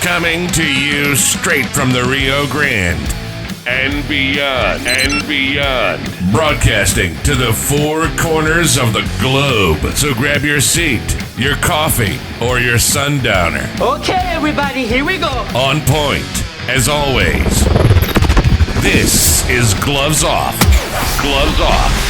Coming to you straight from the Rio Grande and beyond. Broadcasting to the four corners of the globe. So grab your seat, your coffee, or your sundowner. Okay, everybody, here we go. On point, as always. This is Gloves Off. Gloves Off.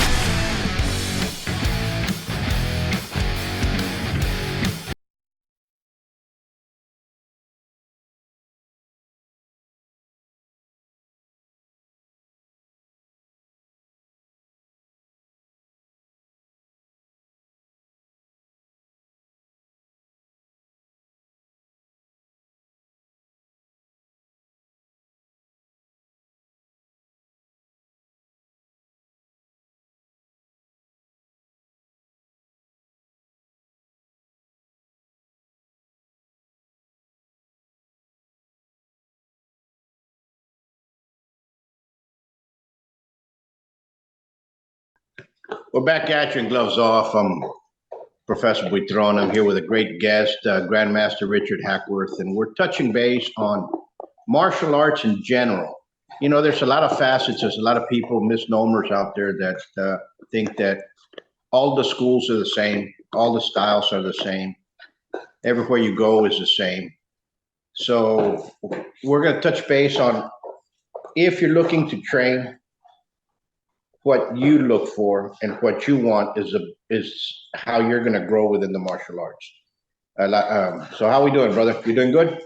We're back at you in Gloves Off. I'm Professor Buitron. I'm here with a great guest, Grandmaster Richard Hackworth, and we're touching base on martial arts in general. You know, there's a lot of facets. There's a lot of people, misnomers out there that think that all the schools are the same, all the styles are the same, everywhere you go is the same. So we're going to touch base on if you're looking to train, what you look for and what you want is how you're going to grow within the martial arts. So how we doing, brother? You doing good?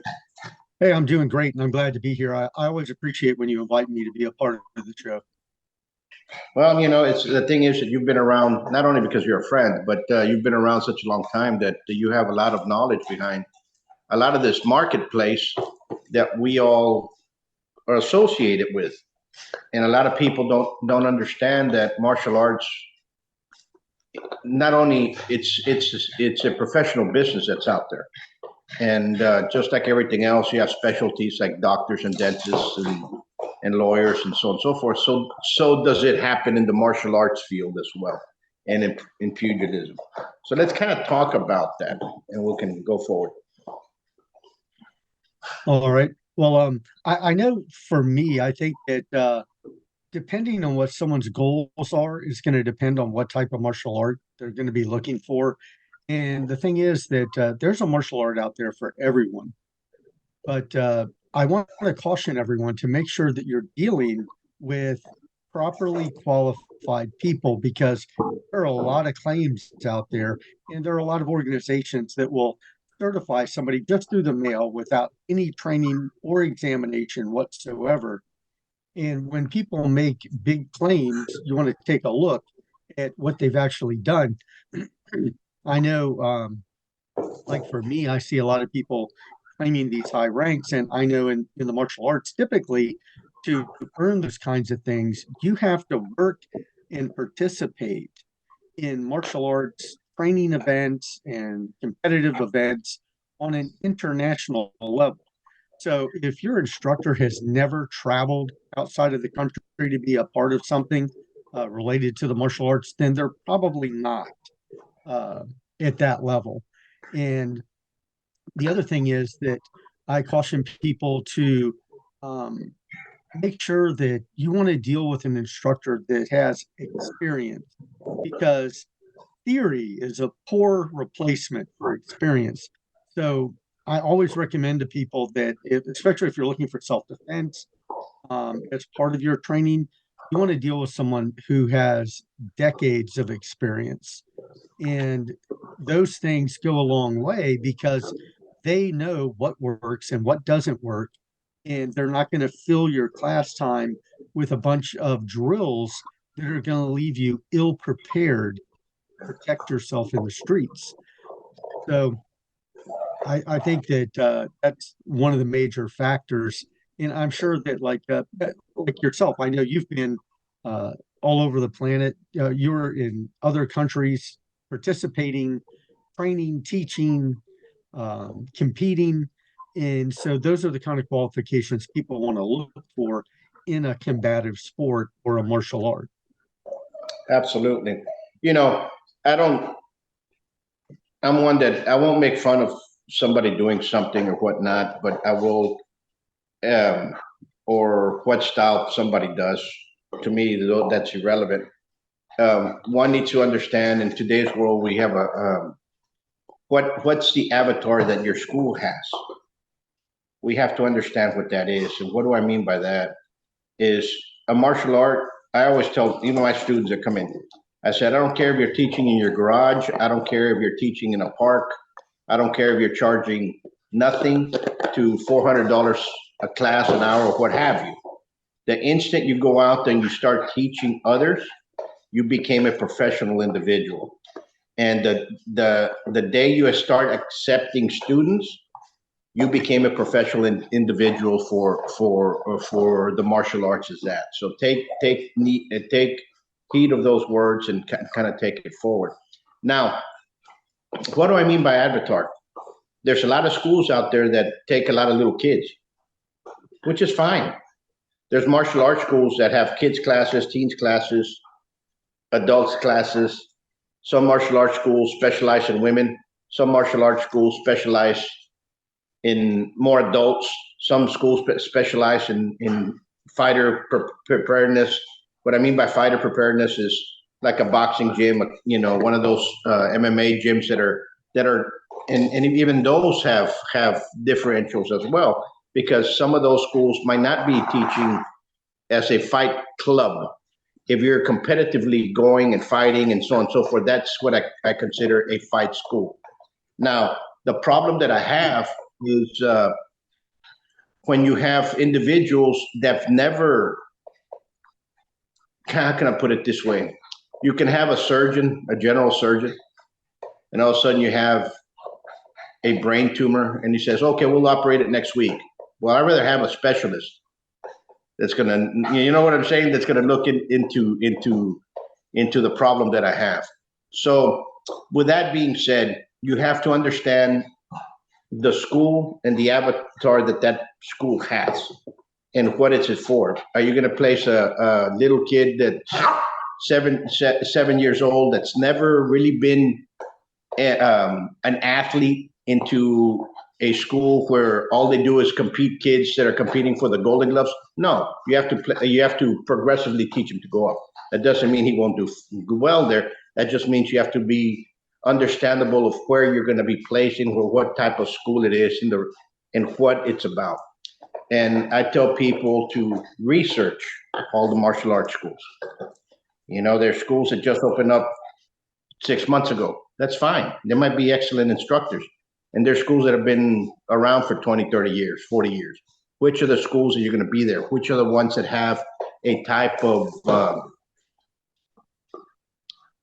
Hey, I'm doing great, and I'm glad to be here. I always appreciate when you invite me to be a part of the show. Well, you know, it's the thing is that you've been around not only because you're a friend, but you've been around such a long time that you have a lot of knowledge behind a lot of this marketplace that we all are associated with. And a lot of people don't understand that martial arts, not only it's a professional business that's out there, and just like everything else, you have specialties like doctors and dentists and lawyers and so on and so forth. So does it happen in the martial arts field as well, and in pugilism. So let's kind of talk about that, and we can go forward. All right. Well, I know for me, I think that depending on what someone's goals are is going to depend on what type of martial art they're going to be looking for. And the thing is that there's a martial art out there for everyone. But I want to caution everyone to make sure that you're dealing with properly qualified people, because there are a lot of claims out there, and there are a lot of organizations that will certify somebody just through the mail without any training or examination whatsoever. And when people make big claims, you want to take a look at what they've actually done. I know, like for me, I see a lot of people claiming these high ranks, and I know in the martial arts, typically to earn those kinds of things, you have to work and participate in martial arts training events and competitive events on an international level. So if your instructor has never traveled outside of the country to be a part of something related to the martial arts, then they're probably not at that level. And the other thing is that I caution people to make sure that you want to deal with an instructor that has experience, because theory is a poor replacement for experience. So I always recommend to people that, especially if you're looking for self-defense as part of your training, you want to deal with someone who has decades of experience. And those things go a long way because they know what works and what doesn't work. And they're not going to fill your class time with a bunch of drills that are going to leave you ill-prepared protect yourself in the streets. So I think that that's one of the major factors. And I'm sure that like yourself, I know you've been all over the planet. You're in other countries participating, training, teaching, competing. And so those are the kind of qualifications people want to look for in a combative sport or a martial art. Absolutely. You know, I'm one that I won't make fun of somebody doing something or whatnot, but I will, um, or what style somebody does. To me, that's irrelevant. One needs to understand in today's world, we have what's the avatar that your school has. We have to understand what that is. And what do I mean by that? Is a martial art. I always tell my students that come in, I said, I don't care if you're teaching in your garage. I don't care if you're teaching in a park. I don't care if you're charging nothing to $400 a class an hour or what have you. The instant you go out there and you start teaching others, you became a professional individual. And the day you start accepting students, you became a professional individual for the martial arts is that. So take heed of those words and kind of take it forward. Now, what do I mean by avatar? There's a lot of schools out there that take a lot of little kids, which is fine. There's martial arts schools that have kids classes, teens classes, adults classes. Some martial arts schools specialize in women. Some martial arts schools specialize in more adults. Some schools specialize in fighter preparedness. What I mean by fighter preparedness is like a boxing gym, one of those MMA gyms that are, and even those have differentials as well, because some of those schools might not be teaching as a fight club. If you're competitively going and fighting and so on and so forth, that's what I consider a fight school. Now, the problem that I have is when you have individuals that never, how can I put it this way? You can have a surgeon, a general surgeon, and all of a sudden you have a brain tumor and he says, okay, we'll operate it next week. Well, I'd rather have a specialist that's going to, you know what I'm saying? That's going to look into the problem that I have. So with that being said, you have to understand the school and the avatar that school has and what it's for. Are you going to place a little kid that's 7 years old that's never really been an athlete into a school where all they do is compete kids that are competing for the Golden Gloves? No, you have to progressively teach him to go up. That doesn't mean he won't do well there. That just means you have to be understandable of where you're going to be placing or what type of school it is and what it's about. And I tell people to research all the martial arts schools. There's schools that just opened up 6 months ago. That's fine. There might be excellent instructors. And there's schools that have been around for 20, 30 years, 40 years. Which are the schools that you're going to be there? Which are the ones that have a type of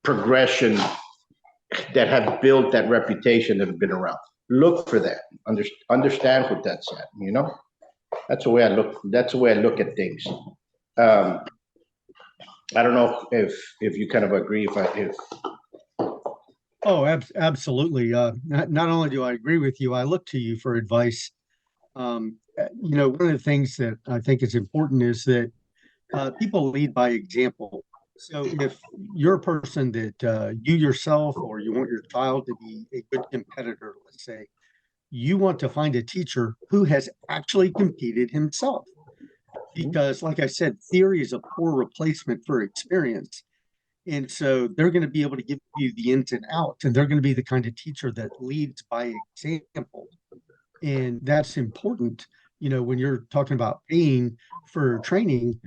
progression that have built that reputation that have been around? Look for that. Understand what that's at. That's the way I look. That's the way I look at things. I don't know if you kind of agree. Oh, absolutely. Not only do I agree with you, I look to you for advice. One of the things that I think is important is that people lead by example. So if you're a person that you yourself or you want your child to be a good competitor, let's say, you want to find a teacher who has actually competed himself. Because, like I said, theory is a poor replacement for experience. And so they're going to be able to give you the ins and outs, and they're going to be the kind of teacher that leads by example. And that's important, when you're talking about paying for training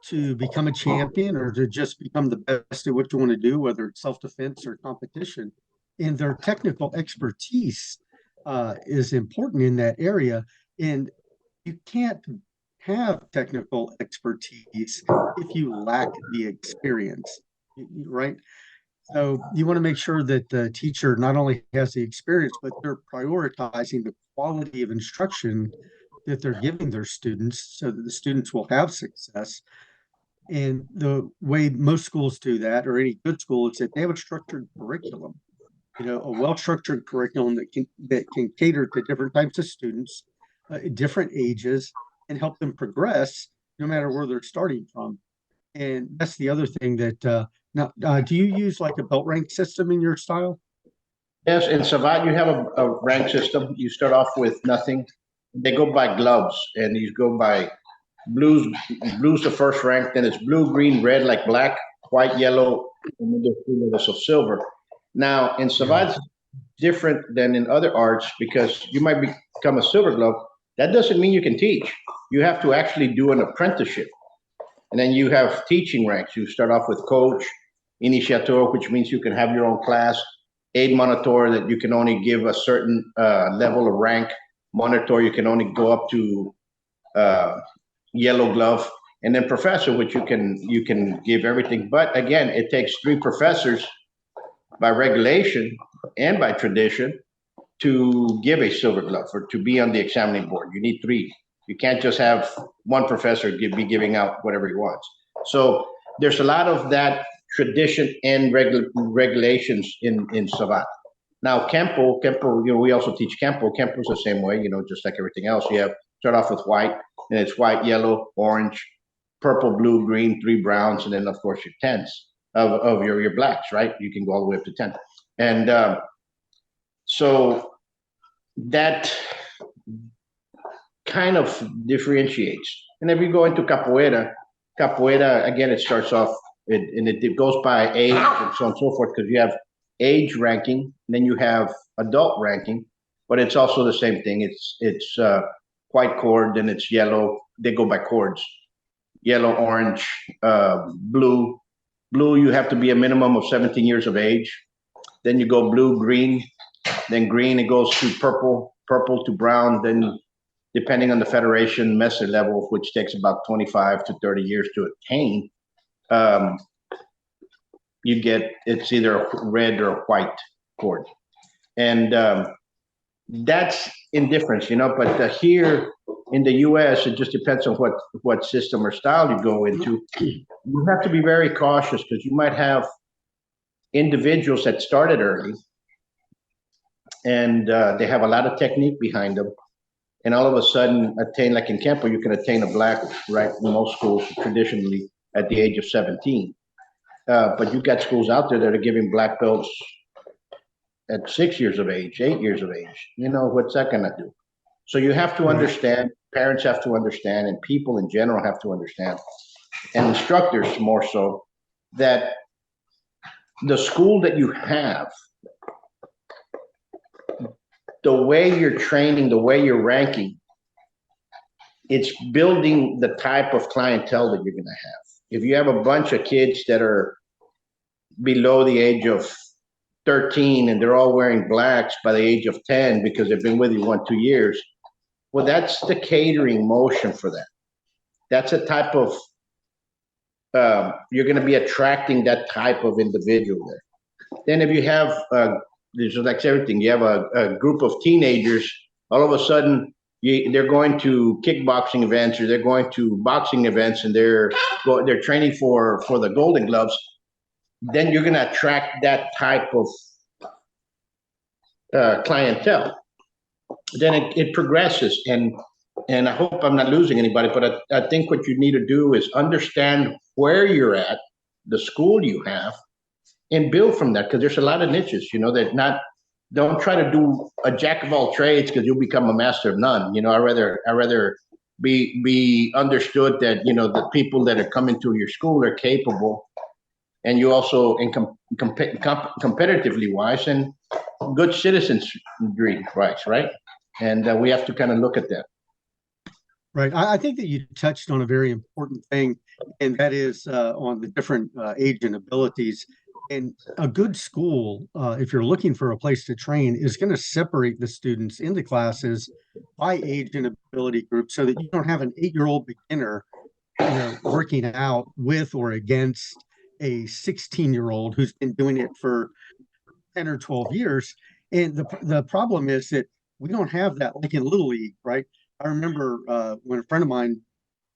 to become a champion or to just become the best at what you want to do, whether it's self-defense or competition. And their technical expertise is important in that area. And you can't have technical expertise if you lack the experience, right? So you want to make sure that the teacher not only has the experience, but they're prioritizing the quality of instruction that they're giving their students so that the students will have success. And the way most schools do that, or any good school, is that they have a structured curriculum, a well-structured curriculum that can cater to different types of students, different ages, and help them progress no matter where they're starting from. And that's the other thing that now, do you use like a belt rank system in your style? Yes, in Savate, you have a rank system. You start off with nothing. They go by gloves, and you go by blues. Blue's the first rank, then it's blue, green, red, like black, white, yellow, and then there's 3 levels of silver. Now, in Yeah. Savate, different than in other arts because you might become a silver glove. That doesn't mean you can teach. You have to actually do an apprenticeship. And then you have teaching ranks. You start off with coach, initiator, which means you can have your own class, aid monitor, that you can only give a certain level of rank. Monitor, you can only go up to uh, yellow glove. And then professor, which you can give everything. But again, it takes 3 professors by regulation and by tradition to give a silver glove or to be on the examining board. You need 3. You can't just have one professor be giving out whatever he wants. So there's a lot of that tradition and regulations in Savate. Now, Kempo, we also teach Kempo. Kempo's the same way, just like everything else. You have start off with white, and it's white, yellow, orange, purple, blue, green, 3 browns, and then of course your tens of your blacks, right? You can go all the way up to 10. And so that kind of differentiates. And if you go into capoeira again, it starts off and it goes by age and so on and so forth because you have age ranking, and then you have adult ranking, but it's also the same thing. It's white cord, then it's yellow. They go by cords: yellow, orange, blue. Blue, you have to be a minimum of 17 years of age. Then you go blue, green, then green, it goes to purple, purple to brown, then depending on the federation method level, which takes about 25 to 30 years to attain, you get, it's either a red or a white cord. And that's indifference, but here in the US, it just depends on what system or style you go into. You have to be very cautious because you might have individuals that started early and they have a lot of technique behind them. And all of a sudden attain, like in Campo, you can attain a black, right? In most schools traditionally at the age of 17. But you've got schools out there that are giving black belts at 6 years of age, 8 years of age. What's that gonna do? So you have to understand, parents have to understand, and people in general have to understand, and instructors more so, that the school that you have, the way you're training, the way you're ranking, it's building the type of clientele that you're going to have. If you have a bunch of kids that are below the age of 13 and they're all wearing blacks by the age of 10 because they've been with you 1-2 years, well, that's the catering motion for that. That's a type of, you're going to be attracting that type of individual there. Then if you have, there's like everything, you have a group of teenagers, all of a sudden they're going to kickboxing events or they're going to boxing events and they're training for the Golden Gloves. Then you're going to attract that type of clientele. Then it progresses, and I hope I'm not losing anybody, but I think what you need to do is understand where you're at, the school you have, and build from that, because there's a lot of niches, don't try to do a jack of all trades because you'll become a master of none. I rather be understood that, the people that are coming to your school are capable, and you also, in competitively wise and good citizenry wise, right? And we have to kind of look at that. Right. I think that you touched on a very important thing, and that is on the different age and abilities. And a good school, if you're looking for a place to train, is going to separate the students into classes by age and ability group so that you don't have an 8-year-old beginner, working out with or against a 16-year-old who's been doing it for 10 or 12 years. And the problem is that we don't have that like in Little League, right? I remember when a friend of mine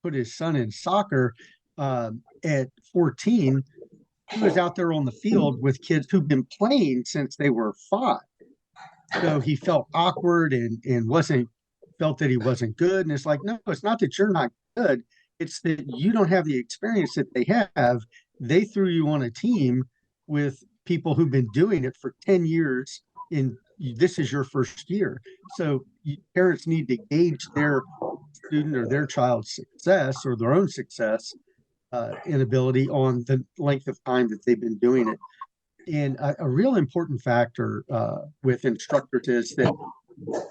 put his son in soccer at 14, he was out there on the field with kids who've been playing since they were 5. So he felt awkward and felt that he wasn't good. And it's like, no, it's not that you're not good. It's that you don't have the experience that they have. They threw you on a team with people who've been doing it for 10 years this is your first year. So parents need to gauge their student or their child's success or their own success and ability on the length of time that they've been doing it. And a real important factor with instructors is that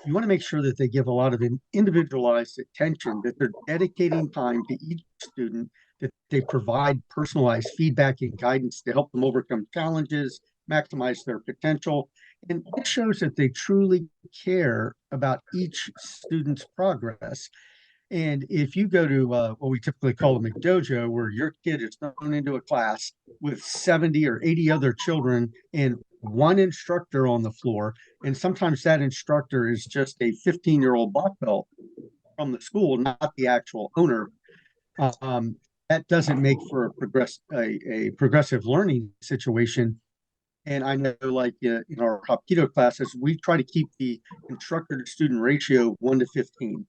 you want to make sure that they give a lot of individualized attention, that they're dedicating time to each student, that they provide personalized feedback and guidance to help them overcome challenges, maximize their potential. And it shows that they truly care about each student's progress. And if you go to what we typically call a McDojo, where your kid is thrown into a class with 70 or 80 other children and one instructor on the floor, and sometimes that instructor is just a 15-year-old black belt from the school, not the actual owner, that doesn't make for a progressive learning situation. And I know, like in our Hapkido classes, we try to keep the instructor to student ratio 1 to 15.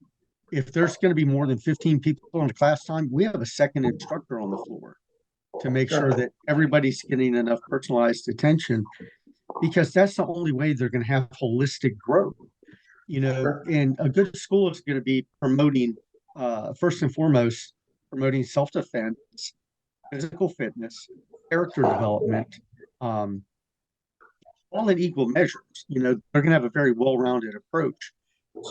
If there's going to be more than 15 people on the class time, we have a second instructor on the floor to make sure that everybody's getting enough personalized attention, because that's the only way they're going to have holistic growth. And a good school is going to be promoting, first and foremost, promoting self-defense, physical fitness, character development, all in equal measures. They're going to have a very well-rounded approach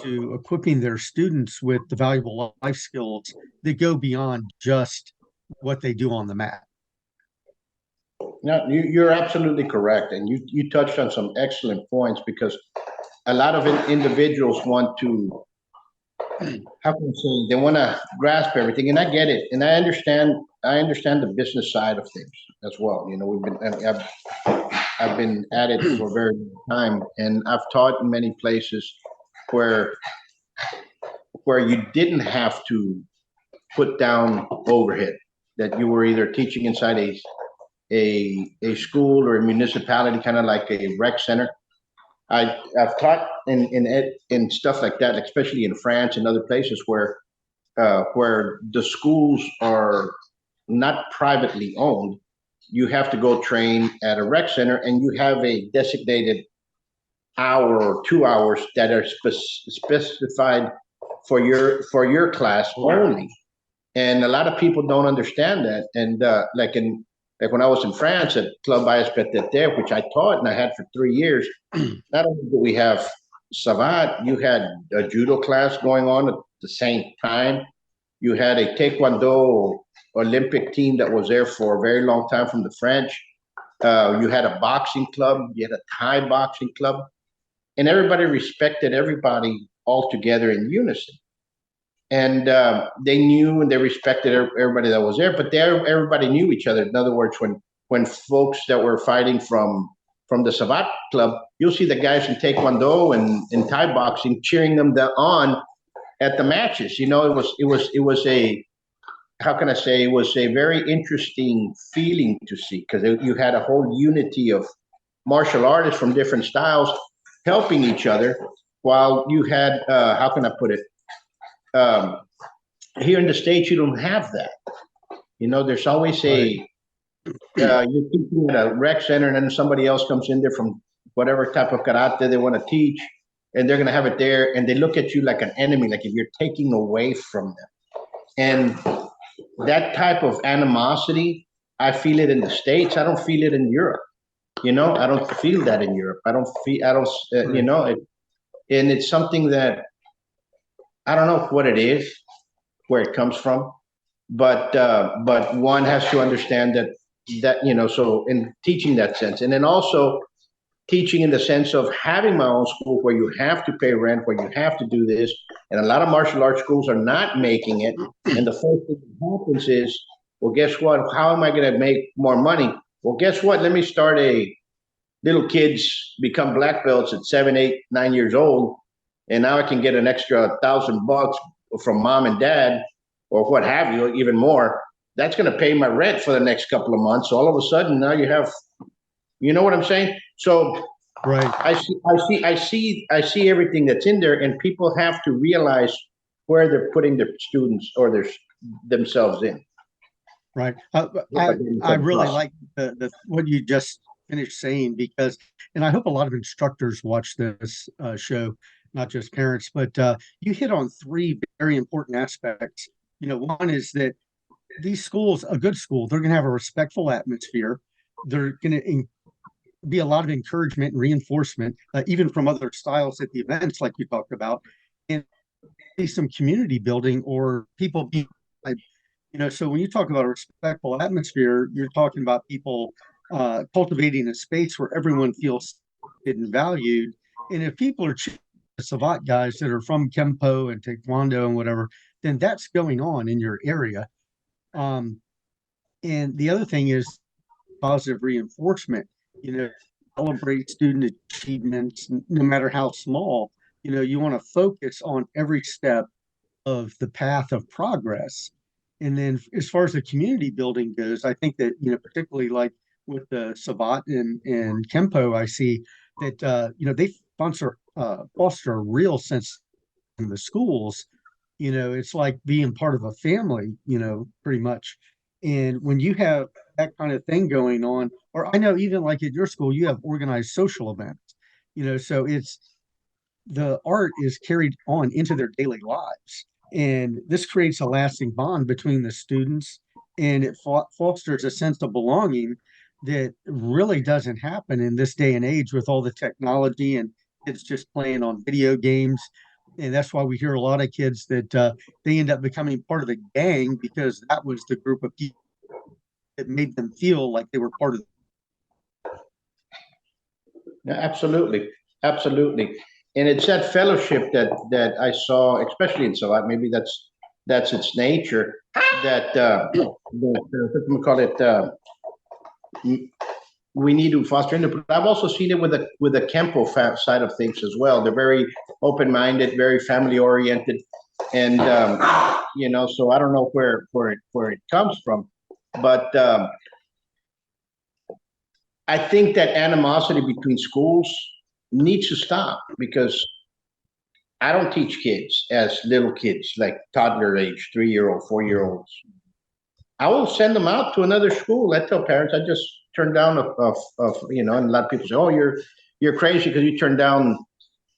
to equipping their students with the valuable life skills that go beyond just what they do on the mat. No, you're absolutely correct. And you touched on some excellent points, because a lot of individuals want to, how can I say, they want to grasp everything. And I get it. And I understand the business side of things as well. I've been at it for a very long time, and I've taught in many places where you didn't have to put down overhead, that you were either teaching inside a school or a municipality, kind of like a rec center. I've taught in stuff like that, especially in France and other places where the schools are not privately owned. You have to go train at a rec center, and you have a designated hour or 2 hours that are specified for your class only. And a lot of people don't understand that. And like when I was in France at Club ISPTT, which I taught and I had for 3 years, not only did we have Savate, you had a judo class going on at the same time. You had a Taekwondo Olympic team that was there for a very long time from the French. You had a boxing club, you had a Thai boxing club, and everybody respected everybody all together in unison. And they knew and they respected everybody that was there, but everybody knew each other. In other words, when folks that were fighting from the Savate club, you'll see the guys in Taekwondo and in Thai boxing cheering them on at the matches. It was a, how can I say, it was a very interesting feeling to see, because you had a whole unity of martial artists from different styles helping each other, while you had, how can I put it? Here in the States, you don't have that. There's always you're teaching at a rec center, and then somebody else comes in there from whatever type of karate they want to teach, and they're going to have it there, and they look at you like an enemy, like if you're taking away from them. And that type of animosity, I feel it in the States. I don't feel it in Europe. I don't feel that in Europe. And it's something that I don't know what it is, where it comes from, but one has to understand that, so in teaching that sense, and then also teaching in the sense of having my own school where you have to pay rent, where you have to do this, and a lot of martial arts schools are not making it. And the first thing that happens is, well, guess what? How am I going to make more money? Well, guess what? Let me start little kids become black belts at 7, 8, 9 years old. And now I can get an extra $1,000 from mom and dad, or what have you, even more. That's going to pay my rent for the next couple of months. So all of a sudden, now you have, you know what I'm saying? So right, I see everything that's in there, and people have to realize where they're putting their students or themselves in. Right. I really like the what you just finish saying because, and I hope a lot of instructors watch this show, not just parents, but you hit on three very important aspects. One is that these schools, a good school, they're going to have a respectful atmosphere. They're going to be a lot of encouragement and reinforcement, even from other styles at the events, like you talked about, and some community building or people being, so when you talk about a respectful atmosphere, you're talking about people cultivating a space where everyone feels and valued. And if people are savant guys that are from Kempo and Taekwondo and whatever, then that's going on in your area. And the other thing is positive reinforcement, celebrate student achievements, no matter how small. You want to focus on every step of the path of progress. And then as far as the community building goes, I think that, particularly like with the Savat and Kempo, I see that, they foster a real sense in the schools. It's like being part of a family, pretty much. And when you have that kind of thing going on, or I know even like at your school, you have organized social events, so it's the art is carried on into their daily lives. And this creates a lasting bond between the students and it fosters a sense of belonging that really doesn't happen in this day and age with all the technology and kids just playing on video games. And that's why we hear a lot of kids that they end up becoming part of the gang because that was the group of people that made them feel like they were part of. Yeah, absolutely, absolutely. And it's that fellowship that I saw, especially in Salat. Maybe that's its nature. That we call it. We need to foster it. But I've also seen it with the Kempo side of things as well. They're very open-minded, very family-oriented, and So I don't know where it comes from, but I think that animosity between schools needs to stop because I don't teach kids as little kids, like toddler age, 3-year-old, 4-year-olds. I will send them out to another school. I tell parents, I just turned down and a lot of people say, oh, you're crazy because you turned down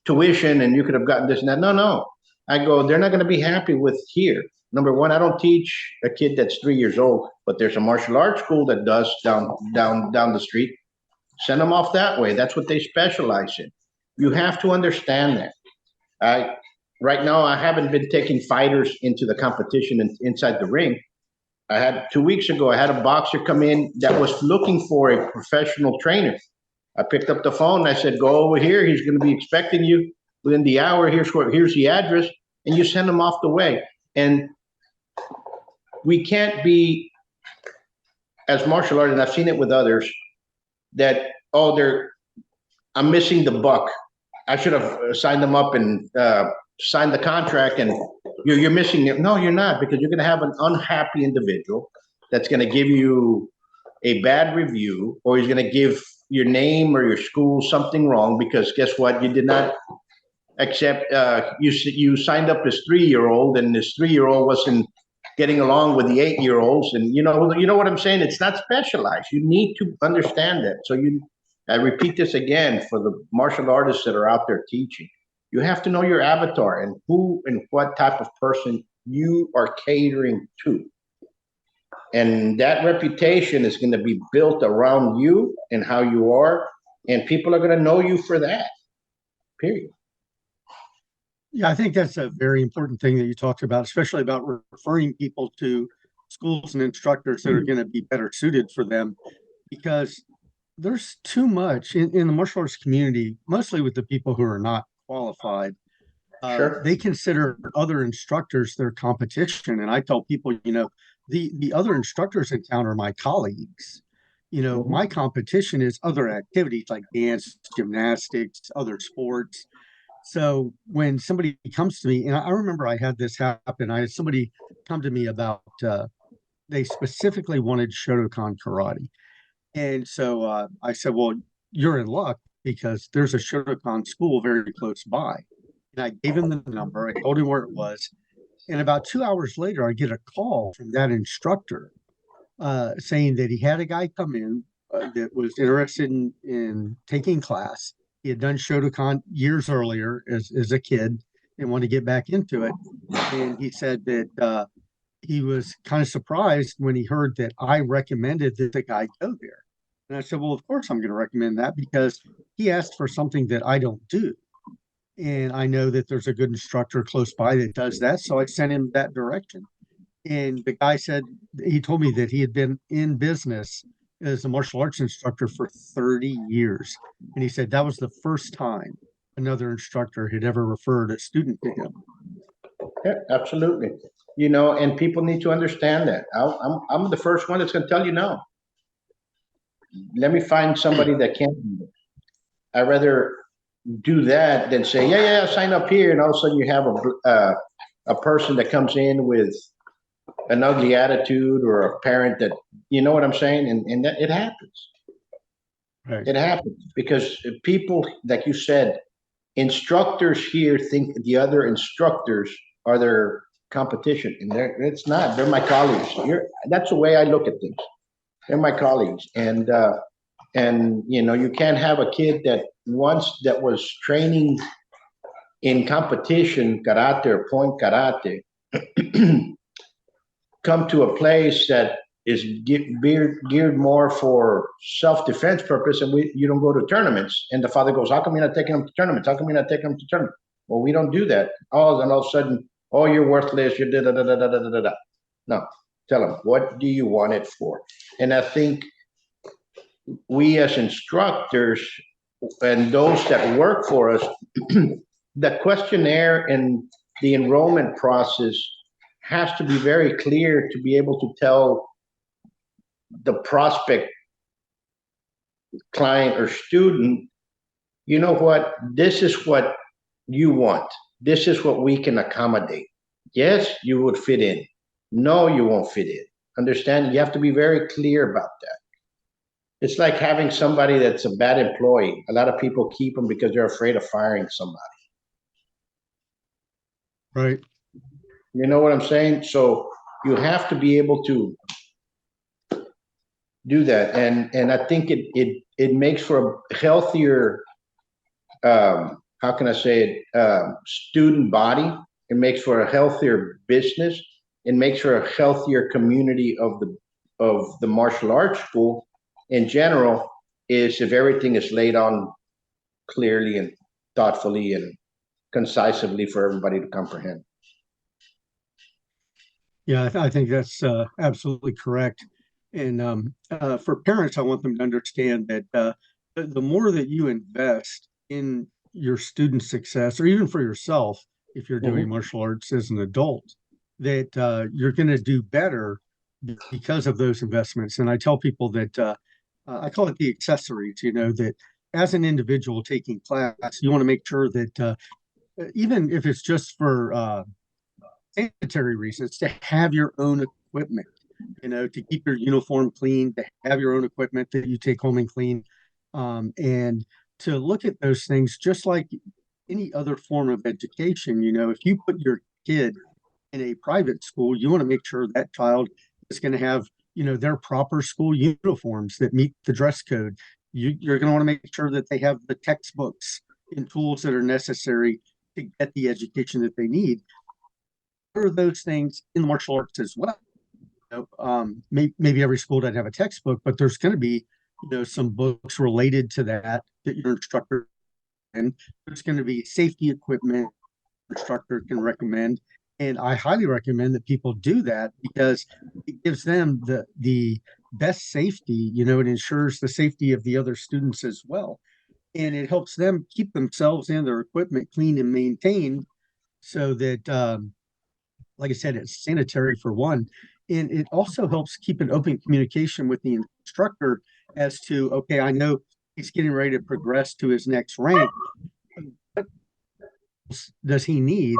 tuition and you could have gotten this and that. No. I go, they're not going to be happy with here. Number one, I don't teach a kid that's 3 years old, but there's a martial arts school that does down the street. Send them off that way. That's what they specialize in. You have to understand that. Right now, I haven't been taking fighters into the competition inside the ring. 2 weeks ago, I had a boxer come in that was looking for a professional trainer. I picked up the phone and I said, go over here. He's going to be expecting you within the hour. Here's the address. And you send him off the way. And we can't be, as martial artists, and I've seen it with others, that, I'm missing the buck. I should have signed them up and signed the contract and you're missing it. No, you're not, because you're going to have an unhappy individual that's going to give you a bad review, or he's going to give your name or your school something wrong because guess what? You did not accept, you signed up as 3-year-old and this 3-year-old wasn't getting along with the 8-year-olds. And you know what I'm saying? It's not specialized. You need to understand that. So I repeat this again for the martial artists that are out there teaching. You have to know your avatar and who and what type of person you are catering to. And that reputation is going to be built around you and how you are. And people are going to know you for that, period. Yeah, I think that's a very important thing that you talked about, especially about referring people to schools and instructors that are going to be better suited for them, because there's too much in the martial arts community, mostly with the people who are not qualified. Sure. They consider other instructors their competition. And I tell people, the other instructors in town are my colleagues. My competition is other activities like dance, gymnastics, other sports. So when somebody comes to me, and I remember I had this happen, I had somebody come to me about, they specifically wanted Shotokan karate. And so I said, well, you're in luck because there's a Shotokan school very close by. And I gave him the number, I told him where it was. And about 2 hours later, I get a call from that instructor saying that he had a guy come in that was interested in taking class. He had done Shotokan years earlier as a kid and wanted to get back into it. And he said that he was kind of surprised when he heard that I recommended that the guy go there. And I said, well, of course I'm going to recommend that because he asked for something that I don't do. And I know that there's a good instructor close by that does that. So I sent him that direction. And the guy said, he told me that he had been in business as a martial arts instructor for 30 years. And he said that was the first time another instructor had ever referred a student to him. Yeah, absolutely. And people need to understand that. I'm the first one that's going to tell you no. Let me find somebody that can do it. I'd rather do that than say, yeah, sign up here, and all of a sudden you have a person that comes in with an ugly attitude, or a parent that, you know what I'm saying, and that it happens. Right. It happens because people, like you said, instructors here think the other instructors are their competition, and it's not. They're my colleagues. That's the way I look at things. They're my colleagues, and you can't have a kid that was training in competition karate or point karate come to a place that is geared more for self-defense purpose, and you don't go to tournaments. And the father goes, how come you're not taking them to tournaments? How come you're not taking them to tournaments? Well, we don't do that. Oh, and all of a sudden, oh, you're worthless. You're da da da da da da da da. No, tell them, what do you want it for? And I think we as instructors and those that work for us, the questionnaire and the enrollment process has to be very clear to be able to tell the prospect client or student, you know what, this is what you want. This is what we can accommodate. Yes, you would fit in. No, you won't fit in. Understand? You have to be very clear about that. It's like having somebody that's a bad employee. A lot of people keep them because they're afraid of firing somebody. Right. You know what I'm saying? So you have to be able to do that, and I think it makes for a healthier, how can I say it, student body. It makes for a healthier business. It makes for a healthier community of the martial arts school in general. Is if everything is laid on clearly and thoughtfully and concisely for everybody to comprehend. Yeah, I think that's absolutely correct. And for parents, I want them to understand that the more that you invest in your student success, or even for yourself, if you're doing martial arts as an adult, that you're going to do better because of those investments. And I tell people that I call it the accessories, that as an individual taking class, you want to make sure that even if it's just for sanitary reasons, to have your own equipment, to keep your uniform clean, to have your own equipment that you take home and clean, and to look at those things just like any other form of education. If you put your kid in a private school, you want to make sure that child is going to have, their proper school uniforms that meet the dress code. You're going to want to make sure that they have the textbooks and tools that are necessary to get the education that they need. There are those things in the martial arts as well. Maybe every school doesn't have a textbook, but there's going to be, some books related to that your instructor, and there's going to be safety equipment instructor can recommend. And I highly recommend that people do that because it gives them the best safety. It ensures the safety of the other students as well. And it helps them keep themselves and their equipment clean and maintained so that, like I said, it's sanitary for one. And it also helps keep an open communication with the instructor as to, okay, I know he's getting ready to progress to his next rank. What does he need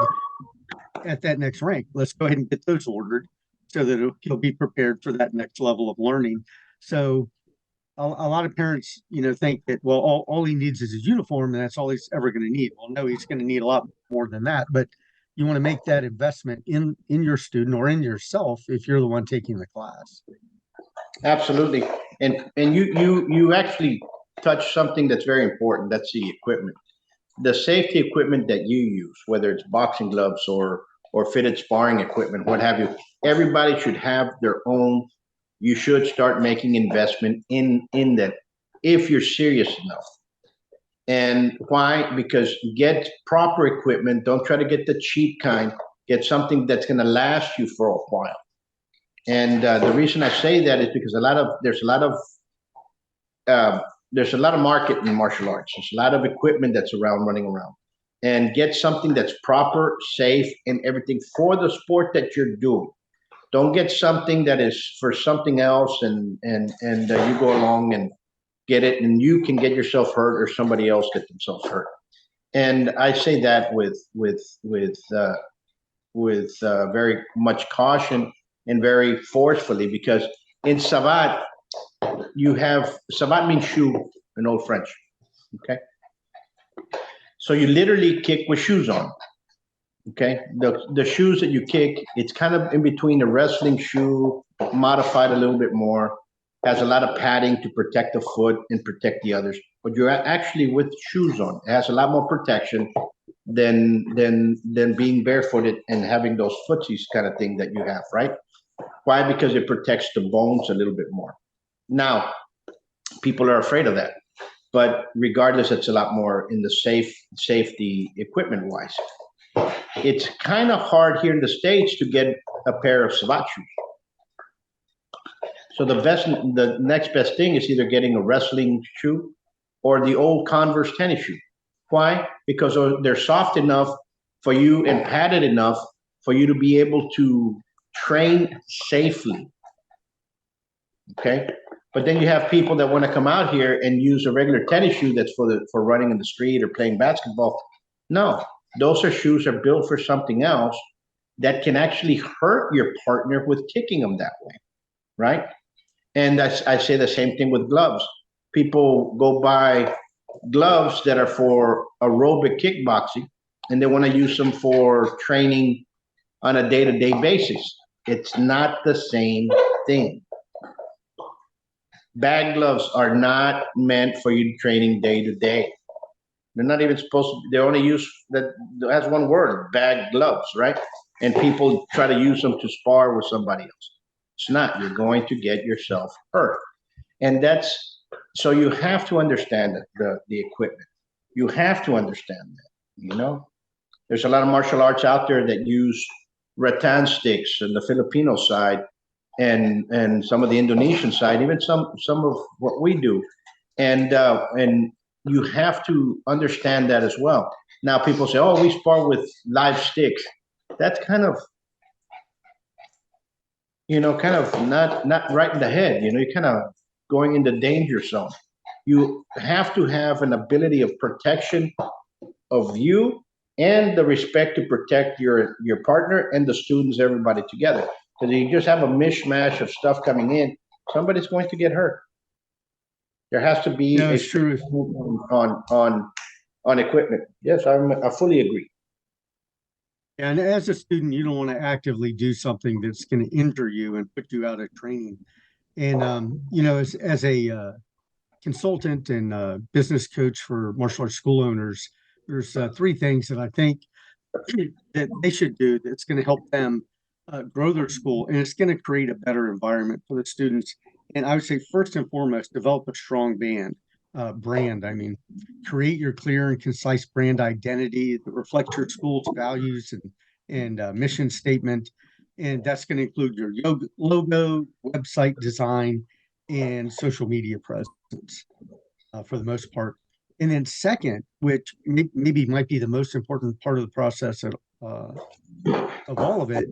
at that next rank? Let's go ahead and get those ordered so that he'll be prepared for that next level of learning. So a lot of parents, think that, well, all he needs is his uniform and that's all he's ever going to need. Well, no, he's going to need a lot more than that. But you want to make that investment in your student or in yourself if you're the one taking the class. Absolutely. And you actually touched something that's very important. That's the equipment, the safety equipment that you use, whether it's boxing gloves or fitted sparring equipment, what have you. Everybody should have their own. You should start making investment in that if you're serious enough. And why? Because get proper equipment. Don't try to get the cheap kind. Get something that's going to last you for a while. And the reason I say that is because there's a lot of market in martial arts. There's a lot of equipment that's around, running around, and get something that's proper, safe, and everything for the sport that you're doing. Don't get something that is for something else, and you go along and get it, and you can get yourself hurt, or somebody else get themselves hurt. And I say that with very much caution and very forcefully, because in Savat, you have Savat means shoe in Old French. Okay. So you literally kick with shoes on. Okay. The shoes that you kick, it's kind of in between a wrestling shoe, modified a little bit more, has a lot of padding to protect the foot and protect the others. But you're actually with shoes on. It has a lot more protection than being barefooted and having those footsies kind of thing that you have, right? Why? Because it protects the bones a little bit more. Now, people are afraid of that, but regardless, it's a lot more in the safety equipment wise. It's kind of hard here in the States to get a pair of Savat shoes. So the next best thing is either getting a wrestling shoe or the old Converse tennis shoe. Why? Because they're soft enough for you and padded enough for you to be able to train safely. Okay. But then you have people that want to come out here and use a regular tennis shoe that's for running in the street or playing basketball. No, those shoes are built for something else that can actually hurt your partner with kicking them that way, right? And I say the same thing with gloves. People go buy gloves that are for aerobic kickboxing, and they want to use them for training on a day-to-day basis. It's not the same thing. Bag gloves are not meant for you training day to day. They're not even supposed to. They only use that has one word: bag gloves, right? And people try to use them to spar with somebody else. It's not. You're going to get yourself hurt, and that's so you have to understand the equipment. You have to understand that. There's a lot of martial arts out there that use rattan sticks on the Filipino side, and some of the Indonesian side, even some of what we do, and you have to understand that as well. Now people say, "Oh, we spar with live sticks." That's kind of not right in the head. You're kind of going into danger zone. You have to have an ability of protection of you and the respect to protect your partner and the students, everybody together. Because you just have a mishmash of stuff coming in, somebody's going to get hurt. There has to be true. on equipment. Yes, I fully agree. And as a student, you don't want to actively do something that's going to injure you and put you out of training. And as a consultant and business coach for martial arts school owners, there's three things that I think that they should do that's going to help them grow their school, and it's going to create a better environment for the students. And I would say first and foremost, develop a strong brand. I mean, create your clear and concise brand identity that reflects your school's values and mission statement. And that's going to include your logo, website design, and social media presence for the most part. And then second, which maybe might be the most important part of the process of all of it,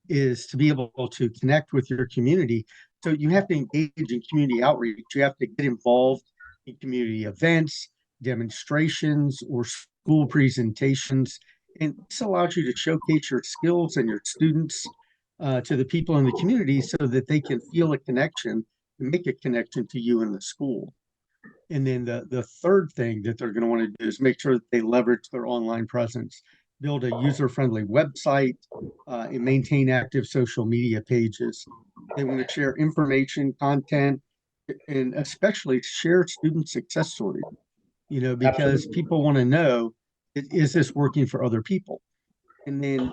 is to be able to connect with your community. So you have to engage in community outreach. You have to get involved in community events, demonstrations, or school presentations. And this allows you to showcase your skills and your students to the people in the community so that they can feel a connection and make a connection to you in the school. And then the third thing that they're going to want to do is make sure that they leverage their online presence, build a user-friendly website, and maintain active social media pages. They want to share information, content, and especially share student success stories, because Absolutely. people want to know, is this working for other people? And then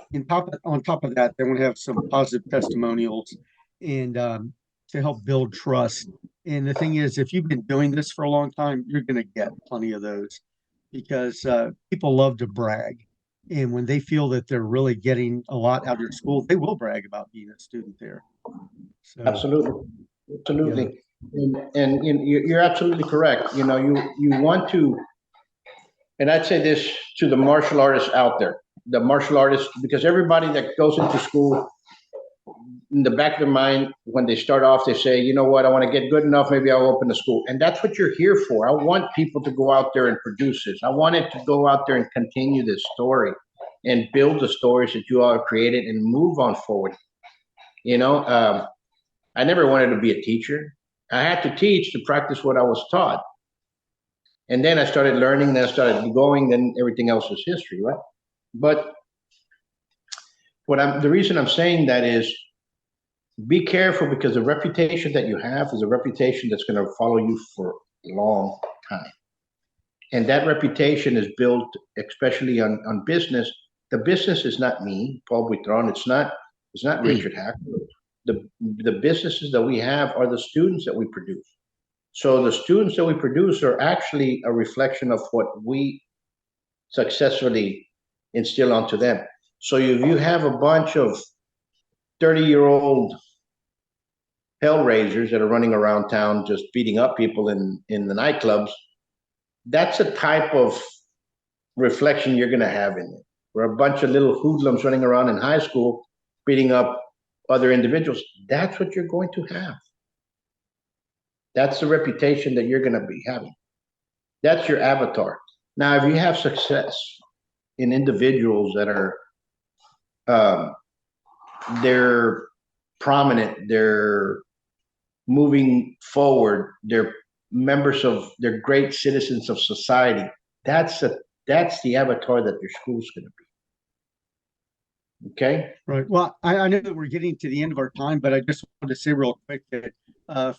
on top of that, they want to have some positive testimonials and to help build trust. And the thing is, if you've been doing this for a long time, you're going to get plenty of those because people love to brag. And when they feel that they're really getting a lot out of your school, they will brag about being a student there. So, Absolutely. yeah. Absolutely. You're absolutely correct. You want to, and I'd say this to the martial artists out there, the martial artists, because everybody that goes into school, in the back of their mind, when they start off, they say, you know what, I want to get good enough, maybe I'll open a school. And that's what you're here for. I want people to go out there and produce this. I want it to go out there and continue this story and build the stories that you all have created and move on forward. I never wanted to be a teacher. I had to teach to practice what I was taught. And then I started learning, then I started going, then everything else is history, right? But the reason I'm saying that is be careful, because the reputation that you have is a reputation that's going to follow you for a long time. And that reputation is built especially on business. The business is not me, Paul Buitron. It's not Richard Hackworth. The businesses that we have are the students that we produce. So the students that we produce are actually a reflection of what we successfully instill onto them. So if you have a bunch of 30-year-old hellraisers that are running around town just beating up people in the nightclubs, that's a type of reflection you're going to have in it. Or a bunch of little hoodlums running around in high school beating up other individuals. That's what you're going to have. That's the reputation that you're going to be having. That's your avatar. Now, if you have success in individuals that are, they're prominent, they're moving forward, they're they're great citizens of society. That's the avatar that your school's going to be. Okay. Right. Well, I know that we're getting to the end of our time, but I just wanted to say real quick that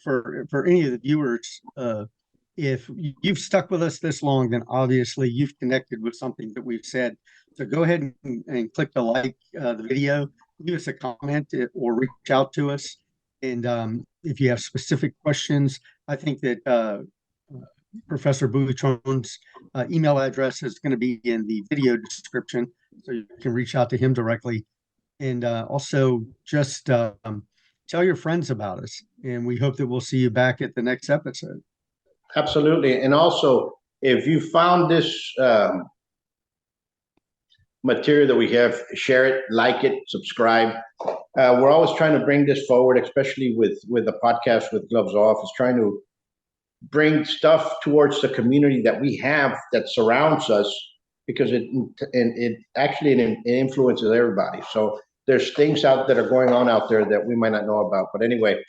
for any of the viewers, if you've stuck with us this long, then obviously you've connected with something that we've said. So go ahead and click the the video, leave us a comment or reach out to us. And if you have specific questions, I think that Professor Boutron's email address is going to be in the video description, so you can reach out to him directly. And also just tell your friends about us. And we hope that we'll see you back at the next episode. Absolutely. And also, if you found this material that we have, share it, like it, subscribe. We're always trying to bring this forward, especially with the podcast with Gloves Off, is trying to bring stuff towards the community that we have that surrounds us, because it actually it influences everybody. So there's things that are going on out there that we might not know about. But anyway,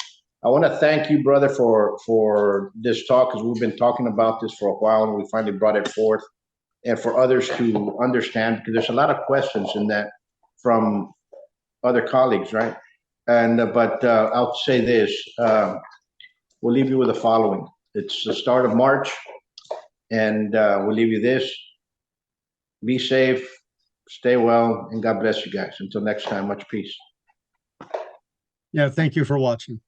I want to thank you, brother, for this talk, because we've been talking about this for a while and we finally brought it forth, and for others to understand, because there's a lot of questions in that from other colleagues, right? And but I'll say this: we'll leave you with the following. It's the start of March, and we'll leave you this: be safe, stay well, and God bless you guys. Until next time, much peace. Yeah, thank you for watching.